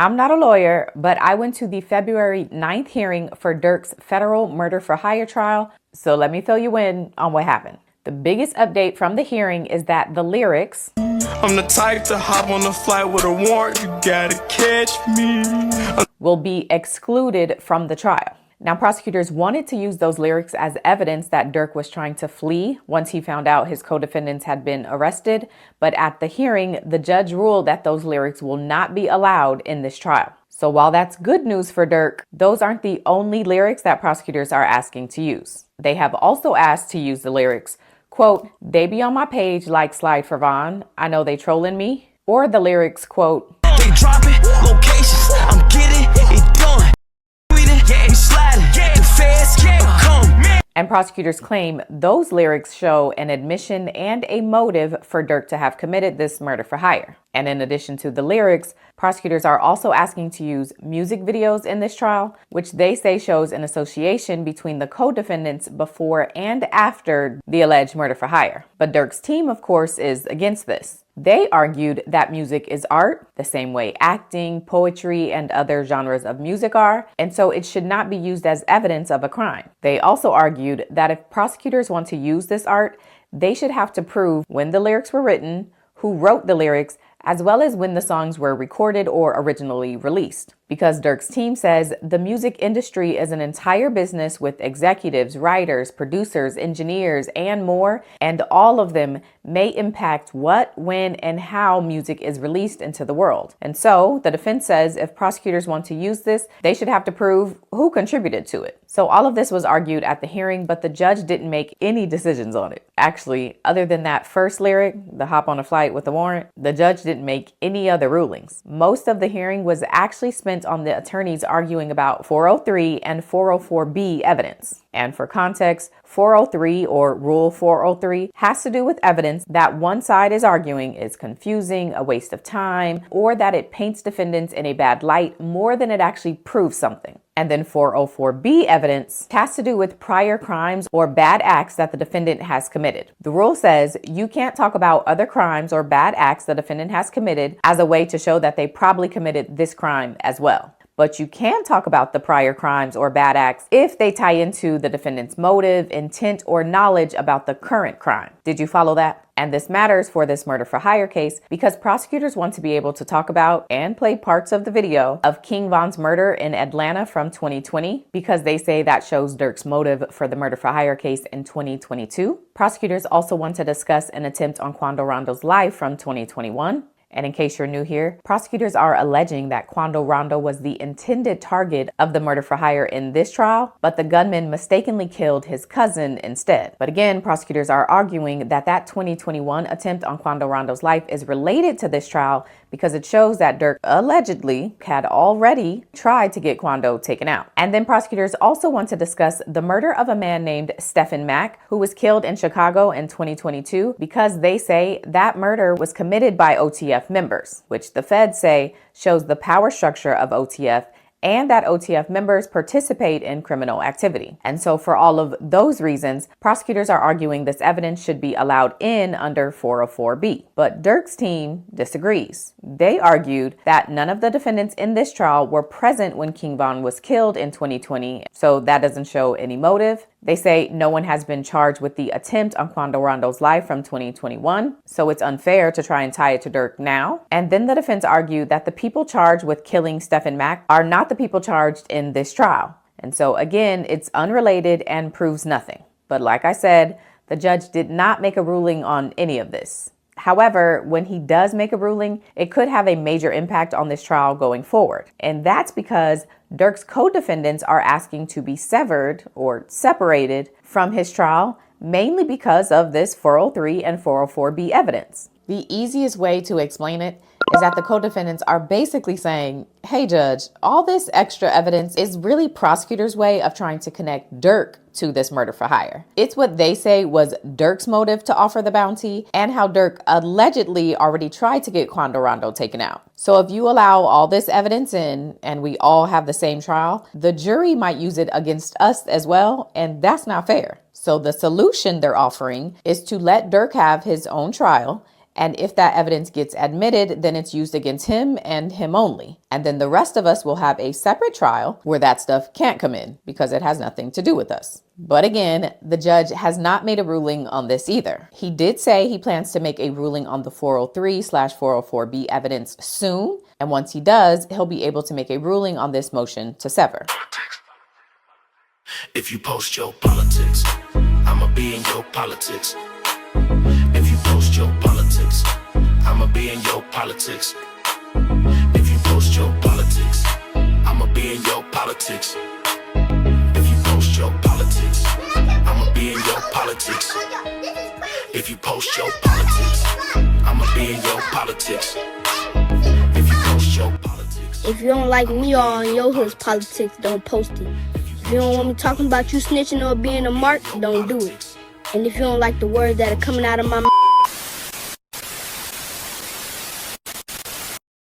I'm not a lawyer, but I went to the February 9th hearing for Durk's federal murder for hire trial, so let me fill you in on what happened. The biggest update from the hearing is that the lyrics, I'm the type to hop on the flight with a warrant, you gotta catch me, will be excluded from the trial. Now, prosecutors wanted to use those lyrics as evidence that Durk was trying to flee once he found out his co-defendants had been arrested. But at the hearing, the judge ruled that those lyrics will not be allowed in this trial. So while that's good news for Durk, those aren't the only lyrics that prosecutors are asking to use. They have also asked to use the lyrics, quote, "They be on my page like Slide for Vaughn. I know they trolling me." Or the lyrics, quote, "They dropping locations. I'm getting it done. Yeah, sliding. The feds come." And prosecutors claim those lyrics show an admission and a motive for Durk to have committed this murder for hire. And in addition to the lyrics, prosecutors are also asking to use music videos in this trial, which they say shows an association between the co-defendants before and after the alleged murder for hire. But Durk's team, of course, is against this. They argued that music is art, the same way acting, poetry, and other genres of music are, and so it should not be used as evidence of a crime. They also argued that if prosecutors want to use this art, they should have to prove when the lyrics were written, who wrote the lyrics, as well as when the songs were recorded or originally released. Because Durk's team says the music industry is an entire business with executives, writers, producers, engineers, and more, and all of them may impact what, when, and how music is released into the world. And so the defense says if prosecutors want to use this, they should have to prove who contributed to it. So all of this was argued at the hearing, but the judge didn't make any decisions on it. Actually, other than that first lyric, the hop on a flight with a warrant, the judge didn't make any other rulings. Most of the hearing was actually spent on the attorneys arguing about 403 and 404B evidence. And for context, 403 or Rule 403 has to do with evidence that one side is arguing is confusing, a waste of time, or that it paints defendants in a bad light more than it actually proves something. And then 404B evidence has to do with prior crimes or bad acts that the defendant has committed. The rule says you can't talk about other crimes or bad acts the defendant has committed as a way to show that they probably committed this crime as well. But you can talk about the prior crimes or bad acts if they tie into the defendant's motive, intent, or knowledge about the current crime. Did you follow that? And this matters for this murder for hire case because prosecutors want to be able to talk about and play parts of the video of King Von's murder in Atlanta from 2020 because they say that shows Durk's motive for the murder for hire case in 2022. Prosecutors also want to discuss an attempt on Quando Rondo's life from 2021. And in case you're new here, prosecutors are alleging that Quando Rondo was the intended target of the murder for hire in this trial, but the gunman mistakenly killed his cousin instead. But again, prosecutors are arguing that that 2021 attempt on Quando Rondo's life is related to this trial because it shows that Durk allegedly had already tried to get Quando taken out. And then prosecutors also want to discuss the murder of a man named Stephen Mack, who was killed in Chicago in 2022 because they say that murder was committed by OTF members, which the feds say shows the power structure of OTF and that OTF members participate in criminal activity. And so for all of those reasons, prosecutors are arguing this evidence should be allowed in under 404B. But Durk's team disagrees. They argued that none of the defendants in this trial were present when King Von was killed in 2020, so that doesn't show any motive. They say no one has been charged with the attempt on Quando Rondo's life from 2021, so it's unfair to try and tie it to Durk now. And then the defense argued that the people charged with killing Stephen Mack are not the people charged in this trial. And so again, it's unrelated and proves nothing. But like I said, the judge did not make a ruling on any of this. However, when he does make a ruling, it could have a major impact on this trial going forward. And that's because Durk's co-defendants are asking to be severed or separated from his trial, mainly because of this 403 and 404B evidence. The easiest way to explain it is that the co-defendants are basically saying, hey, judge, all this extra evidence is really prosecutors' way of trying to connect Durk to this murder for hire. It's what they say was Durk's motive to offer the bounty and how Durk allegedly already tried to get Quando Rondo taken out. So if you allow all this evidence in and we all have the same trial, the jury might use it against us as well, and that's not fair. So the solution they're offering is to let Durk have his own trial And if that evidence gets admitted, then it's used against him and him only. And then the rest of us will have a separate trial where that stuff can't come in because it has nothing to do with us. But again, the judge has not made a ruling on this either. He did say he plans to make a ruling on the 403/404B evidence soon. And once he does, he'll be able to make a ruling on this motion to sever. If you post your politics, I'ma be in your politics. If you post your politics, I'ma be in your politics. If you post your politics, I'ma be in your politics. If you post your politics, I'ma be in your politics. If you post your politics, I'ma be in your politics. If you post your politics. If you don't like me or your hood's politics, don't post it. If you don't want me talking about you snitching or being a mark, don't do it. And if you don't like the words that are coming out of my mouth,